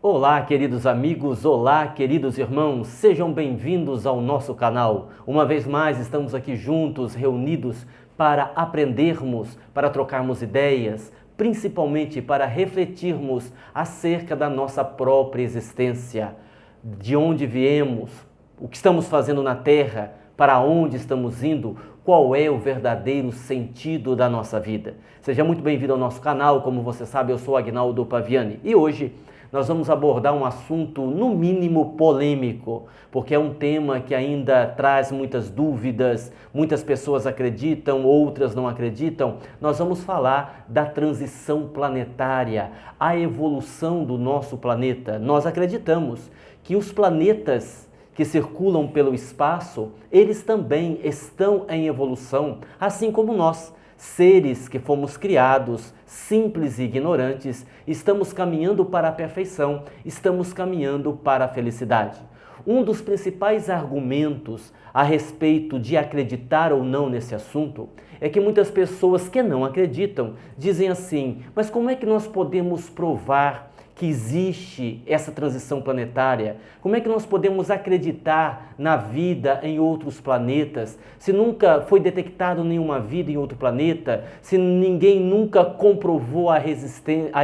Olá, queridos amigos, olá, queridos irmãos, sejam bem-vindos ao nosso canal. Uma vez mais, estamos aqui juntos, reunidos para aprendermos, para trocarmos ideias, principalmente para refletirmos acerca da nossa própria existência, de onde viemos, o que estamos fazendo na Terra, para onde estamos indo, qual é o verdadeiro sentido da nossa vida. Seja muito bem-vindo ao nosso canal, como você sabe, eu sou Agnaldo Paviani e hoje nós vamos abordar um assunto, no mínimo, polêmico, porque é um tema que ainda traz muitas dúvidas, muitas pessoas acreditam, outras não acreditam. Nós vamos falar da transição planetária, a evolução do nosso planeta. Nós acreditamos que os planetas que circulam pelo espaço, eles também estão em evolução, assim como nós. Seres que fomos criados, simples e ignorantes, estamos caminhando para a perfeição, estamos caminhando para a felicidade. Um dos principais argumentos a respeito de acreditar ou não nesse assunto é que muitas pessoas que não acreditam dizem assim: mas como é que nós podemos provar que existe essa transição planetária? Como é que nós podemos acreditar na vida em outros planetas, se nunca foi detectado nenhuma vida em outro planeta, se ninguém nunca comprovou a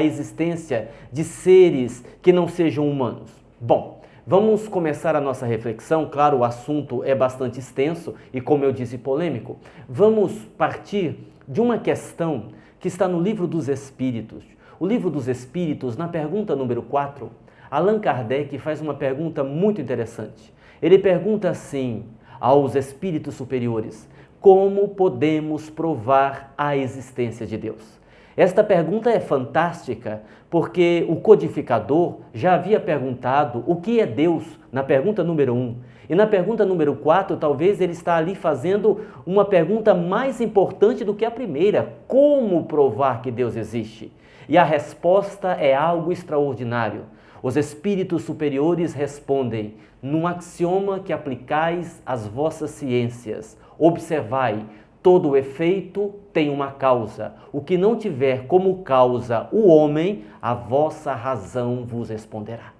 existência de seres que não sejam humanos? Bom, vamos começar a nossa reflexão. Claro, o assunto é bastante extenso e, como eu disse, polêmico. Vamos partir de uma questão que está no Livro dos Espíritos. O Livro dos Espíritos, na pergunta número 4, Allan Kardec faz uma pergunta muito interessante. Ele pergunta assim aos espíritos superiores: como podemos provar a existência de Deus? Esta pergunta é fantástica porque o codificador já havia perguntado o que é Deus na pergunta número 1. E na pergunta número 4, talvez ele está ali fazendo uma pergunta mais importante do que a primeira: como provar que Deus existe? E a resposta é algo extraordinário. Os espíritos superiores respondem num axioma que aplicais às vossas ciências: observai, todo o efeito tem uma causa. O que não tiver como causa o homem, a vossa razão vos responderá.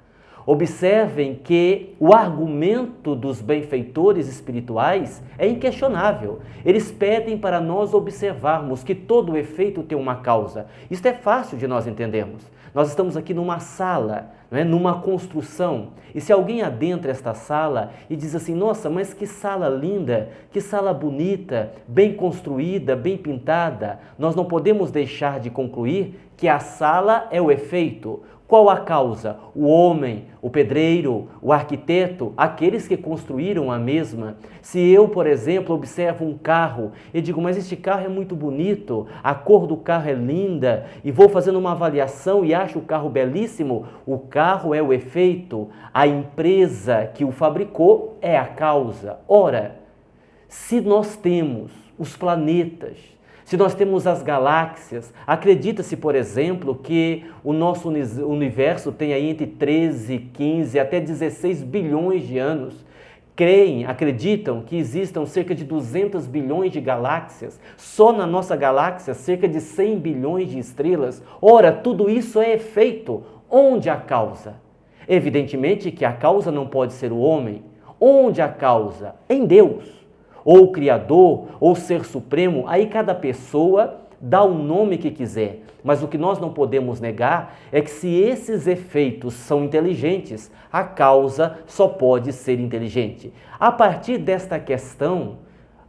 Observem que o argumento dos benfeitores espirituais é inquestionável. Eles pedem para nós observarmos que todo efeito tem uma causa. Isto é fácil de nós entendermos. Nós estamos aqui numa sala, numa construção, e se alguém adentra esta sala e diz assim: nossa, mas que sala linda, que sala bonita, bem construída, bem pintada, nós não podemos deixar de concluir que a sala é o efeito. Qual a causa? O homem, o pedreiro, o arquiteto, aqueles que construíram a mesma. Se eu, por exemplo, observo um carro e digo: mas este carro é muito bonito, a cor do carro é linda, e vou fazendo uma avaliação e acho o carro belíssimo, o carro é o efeito, a empresa que o fabricou é a causa. Ora, se nós temos os planetas, se nós temos as galáxias, acredita-se, por exemplo, que o nosso universo tem aí entre 13, 15 até 16 bilhões de anos. Acreditam que existam cerca de 200 bilhões de galáxias. Só na nossa galáxia, cerca de 100 bilhões de estrelas. Ora, tudo isso é efeito. Onde a causa? Evidentemente que a causa não pode ser o homem. Onde a causa? Em Deus. Ou o Criador, ou o Ser Supremo. Aí cada pessoa dá o nome que quiser. Mas o que nós não podemos negar é que, se esses efeitos são inteligentes, a causa só pode ser inteligente. A partir desta questão,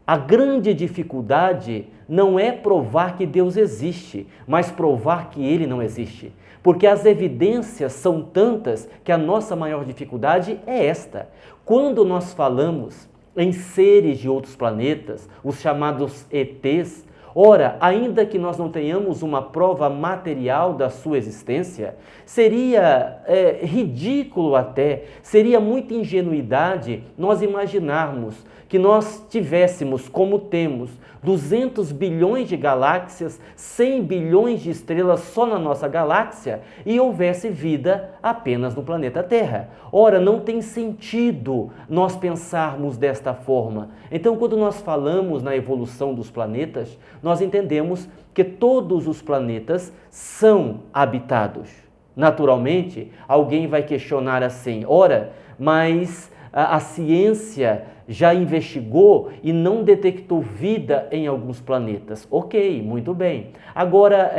a grande dificuldade não é provar que Deus existe, mas provar que Ele não existe. Porque as evidências são tantas que a nossa maior dificuldade é esta. Quando nós falamos em seres de outros planetas, os chamados ETs, ora, ainda que nós não tenhamos uma prova material da sua existência, seria ridículo até, seria muita ingenuidade nós imaginarmos que nós tivéssemos, como temos, 200 bilhões de galáxias, 100 bilhões de estrelas só na nossa galáxia e houvesse vida apenas no planeta Terra. Ora, não tem sentido nós pensarmos desta forma. Então, quando nós falamos na evolução dos planetas, nós entendemos que todos os planetas são habitados. Naturalmente, alguém vai questionar assim: ora, mas a ciência já investigou e não detectou vida em alguns planetas. Ok, muito bem. Agora,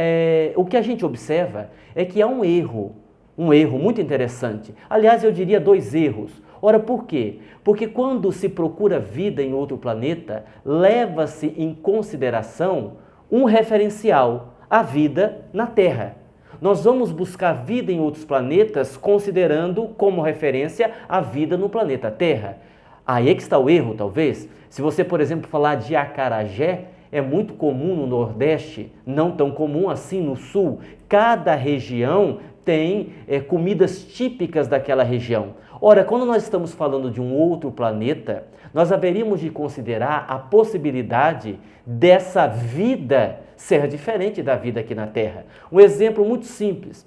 o que a gente observa é que há um erro muito interessante. Aliás, eu diria 2 erros. Ora, por quê? Porque quando se procura vida em outro planeta, leva-se em consideração um referencial, a vida na Terra. Nós vamos buscar vida em outros planetas considerando como referência a vida no planeta Terra. Aí é que está o erro, talvez. Se você, por exemplo, falar de acarajé, é muito comum no Nordeste, não tão comum assim no Sul. Cada região tem comidas típicas daquela região. Ora, quando nós estamos falando de um outro planeta, nós haveríamos de considerar a possibilidade dessa vida ser diferente da vida aqui na Terra. Um exemplo muito simples.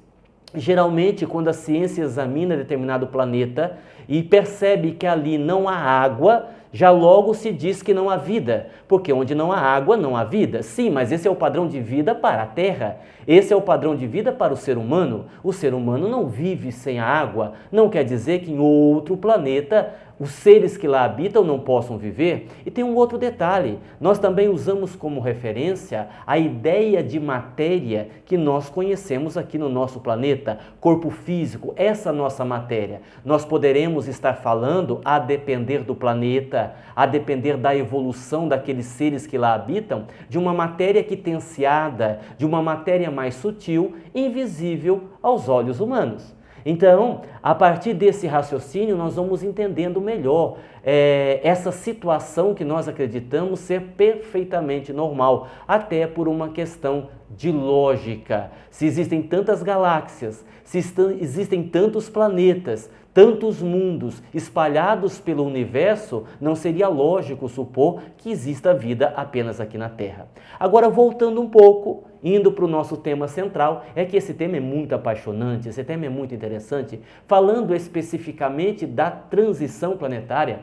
Geralmente, quando a ciência examina determinado planeta e percebe que ali não há água, já logo se diz que não há vida, porque onde não há água, não há vida. Sim, mas esse é o padrão de vida para a Terra, esse é o padrão de vida para o ser humano. O ser humano não vive sem a água, não quer dizer que em outro planeta os seres que lá habitam não possam viver. E tem um outro detalhe, nós também usamos como referência a ideia de matéria que nós conhecemos aqui no nosso planeta, corpo físico, essa nossa matéria. Nós poderemos estar falando, a depender do planeta, a depender da evolução daqueles seres que lá habitam, de uma matéria quitenciada, de uma matéria mais sutil, invisível aos olhos humanos. Então, a partir desse raciocínio, nós vamos entendendo melhor essa situação que nós acreditamos ser perfeitamente normal, até por uma questão de lógica. Se existem tantas galáxias, se existem tantos planetas, tantos mundos espalhados pelo universo, não seria lógico supor que exista vida apenas aqui na Terra. Agora, voltando um pouco, indo para o nosso tema central, é que esse tema é muito apaixonante, esse tema é muito interessante, falando especificamente da transição planetária.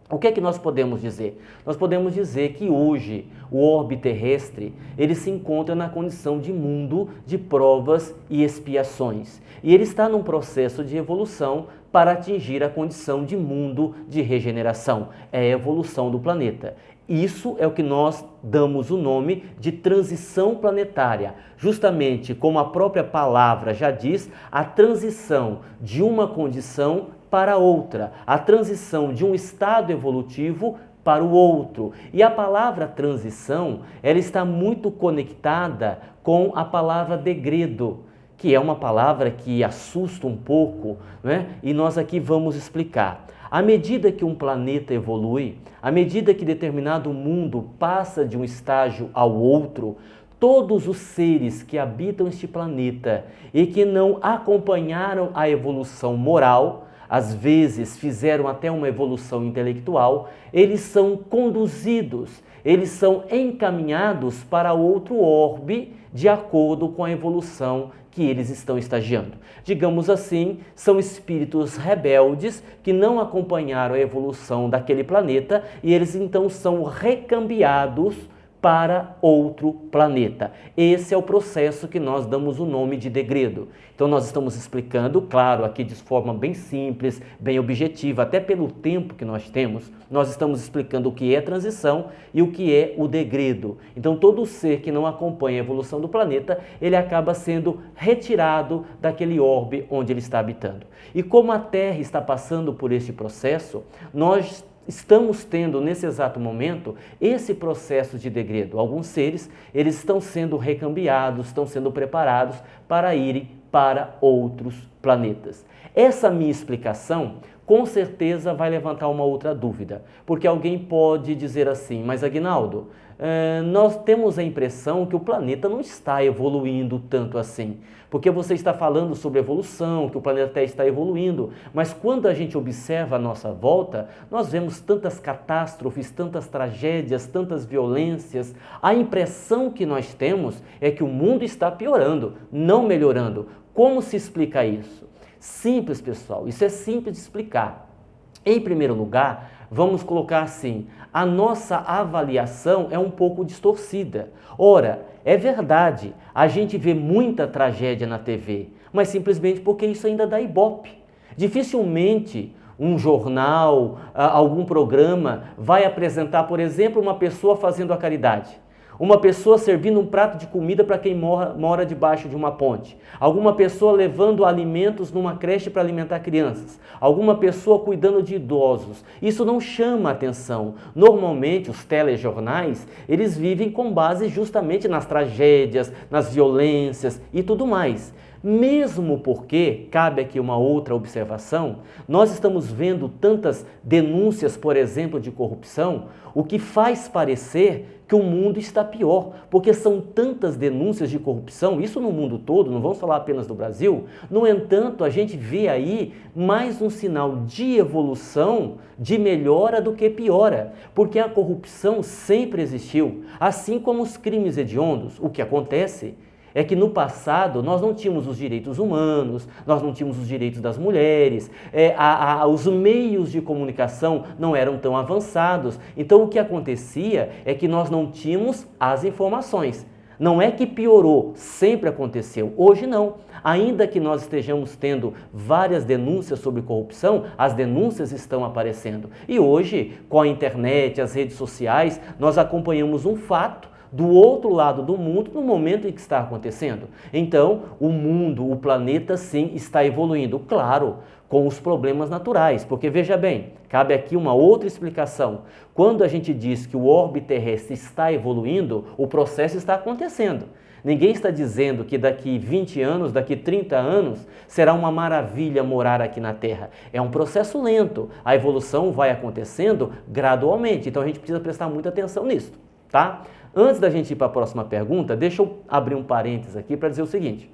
O que é que nós podemos dizer? Nós podemos dizer que hoje o orbe terrestre ele se encontra na condição de mundo de provas e expiações. E ele está num processo de evolução para atingir a condição de mundo de regeneração. É a evolução do planeta. Isso é o que nós damos o nome de transição planetária. Justamente como a própria palavra já diz, a transição de uma condição para outra, a transição de um estado evolutivo para o outro. E a palavra transição, ela está muito conectada com a palavra degredo, que é uma palavra que assusta um pouco, né? E nós aqui vamos explicar. À medida que um planeta evolui, à medida que determinado mundo passa de um estágio ao outro, todos os seres que habitam este planeta e que não acompanharam a evolução moral, às vezes fizeram até uma evolução intelectual, eles são conduzidos, eles são encaminhados para outro orbe de acordo com a evolução que eles estão estagiando. Digamos assim, são espíritos rebeldes que não acompanharam a evolução daquele planeta e eles então são recambiados para outro planeta. Esse é o processo que nós damos o nome de degredo. Então nós estamos explicando, claro, aqui de forma bem simples, bem objetiva, até pelo tempo que nós temos, nós estamos explicando o que é transição e o que é o degredo. Então todo ser que não acompanha a evolução do planeta, ele acaba sendo retirado daquele orbe onde ele está habitando. E como a Terra está passando por este processo, nós estamos tendo nesse exato momento esse processo de degredo. Alguns seres, eles estão sendo recambiados, estão sendo preparados para irem para outros planetas. Essa minha explicação com certeza vai levantar uma outra dúvida, porque alguém pode dizer assim, mas Aguinaldo, nós temos a impressão que o planeta não está evoluindo tanto assim, porque você está falando sobre evolução, que o planeta até está evoluindo, mas quando a gente observa a nossa volta, nós vemos tantas catástrofes, tantas tragédias, tantas violências, a impressão que nós temos é que o mundo está piorando, não melhorando. Como se explica isso? Simples, pessoal, isso é simples de explicar. Em primeiro lugar, vamos colocar assim, a nossa avaliação é um pouco distorcida. Ora, é verdade, a gente vê muita tragédia na TV, mas simplesmente porque isso ainda dá ibope. Dificilmente um jornal, algum programa vai apresentar, por exemplo, uma pessoa fazendo a caridade. Uma pessoa servindo um prato de comida para quem mora debaixo de uma ponte. Alguma pessoa levando alimentos numa creche para alimentar crianças. Alguma pessoa cuidando de idosos. Isso não chama atenção. Normalmente, os telejornais, eles vivem com base justamente nas tragédias, nas violências e tudo mais. Mesmo porque, cabe aqui uma outra observação, nós estamos vendo tantas denúncias, por exemplo, de corrupção, o que faz parecer que o mundo está pior, porque são tantas denúncias de corrupção, isso no mundo todo, não vamos falar apenas do Brasil. No entanto, a gente vê aí mais um sinal de evolução, de melhora do que piora, porque a corrupção sempre existiu, assim como os crimes hediondos. O que acontece é que no passado nós não tínhamos os direitos humanos, nós não tínhamos os direitos das mulheres, os meios de comunicação não eram tão avançados. Então o que acontecia é que nós não tínhamos as informações. Não é que piorou, sempre aconteceu. Hoje não. Ainda que nós estejamos tendo várias denúncias sobre corrupção, as denúncias estão aparecendo. E hoje, com a internet, as redes sociais, nós acompanhamos um fato do outro lado do mundo no momento em que está acontecendo. Então, o mundo, o planeta sim está evoluindo, claro, com os problemas naturais, porque veja bem, cabe aqui uma outra explicação. Quando a gente diz que o orbe terrestre está evoluindo, o processo está acontecendo. Ninguém está dizendo que daqui 20 anos, daqui 30 anos, será uma maravilha morar aqui na Terra. É um processo lento, a evolução vai acontecendo gradualmente, então a gente precisa prestar muita atenção nisso, tá? Antes da gente ir para a próxima pergunta, deixa eu abrir um parênteses aqui para dizer o seguinte.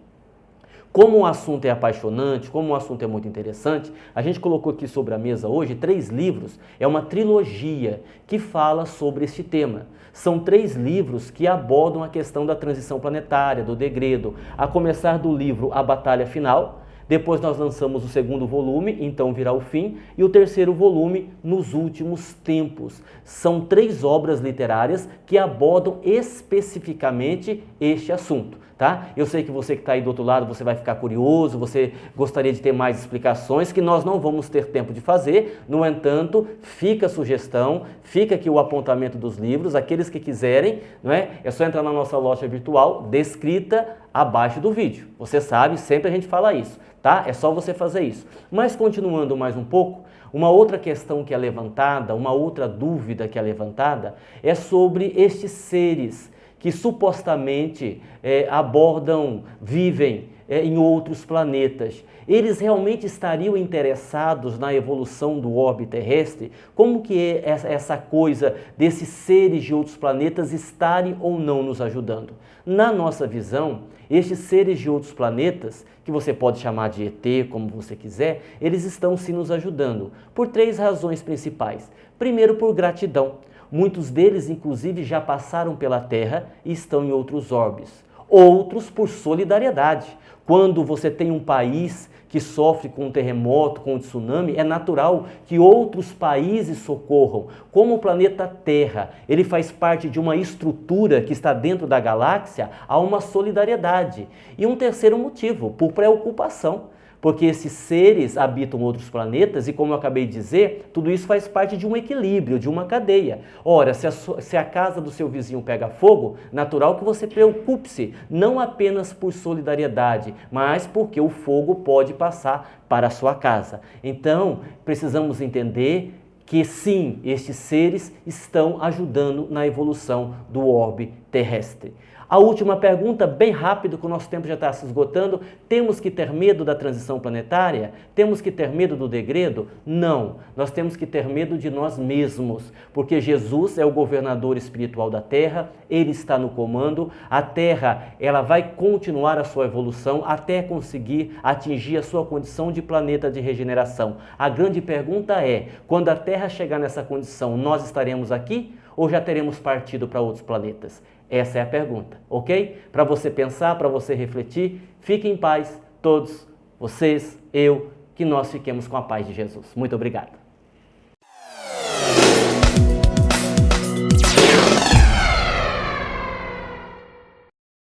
Como o assunto é apaixonante, como o assunto é muito interessante, a gente colocou aqui sobre a mesa hoje 3 livros, é uma trilogia que fala sobre este tema. São 3 livros que abordam a questão da transição planetária, do degredo, a começar do livro A Batalha Final. Depois nós lançamos o 2º volume, Então Virá o Fim, e o 3º volume, Nos Últimos Tempos. São 3 obras literárias que abordam especificamente este assunto, tá? Eu sei que você que está aí do outro lado, você vai ficar curioso, você gostaria de ter mais explicações, que nós não vamos ter tempo de fazer. No entanto, fica a sugestão, fica aqui o apontamento dos livros, aqueles que quiserem, não é? É só entrar na nossa loja virtual, descrita abaixo do vídeo. Você sabe, sempre a gente fala isso, tá? É só você fazer isso. Mas continuando mais um pouco, uma outra questão que é levantada, uma outra dúvida que é levantada, é sobre estes seres que supostamente vivem em outros planetas. Eles realmente estariam interessados na evolução do orbe terrestre? Como que é essa coisa desses seres de outros planetas estarem ou não nos ajudando? Na nossa visão, estes seres de outros planetas, que você pode chamar de ET, como você quiser, eles estão sim nos ajudando, por 3 razões principais. Primeiro, por gratidão. Muitos deles, inclusive, já passaram pela Terra e estão em outros orbes. Outros, por solidariedade. Quando você tem um país que sofre com um terremoto, com um tsunami, é natural que outros países socorram. Como o planeta Terra, ele faz parte de uma estrutura que está dentro da galáxia, há uma solidariedade. E um terceiro motivo, por preocupação. Porque esses seres habitam outros planetas e, como eu acabei de dizer, tudo isso faz parte de um equilíbrio, de uma cadeia. Ora, se a casa do seu vizinho pega fogo, natural que você preocupe-se, não apenas por solidariedade, mas porque o fogo pode passar para a sua casa. Então, precisamos entender que sim, estes seres estão ajudando na evolução do orbe terrestre. A última pergunta, bem rápido, que o nosso tempo já está se esgotando. Temos que ter medo da transição planetária? Temos que ter medo do degredo? Não, nós temos que ter medo de nós mesmos, porque Jesus é o governador espiritual da Terra, Ele está no comando, a Terra ela vai continuar a sua evolução até conseguir atingir a sua condição de planeta de regeneração. A grande pergunta é, quando a Terra chegar nessa condição, nós estaremos aqui ou já teremos partido para outros planetas? Essa é a pergunta, ok? Para você pensar, para você refletir, fiquem em paz, todos, vocês, eu, que nós fiquemos com a paz de Jesus. Muito obrigado.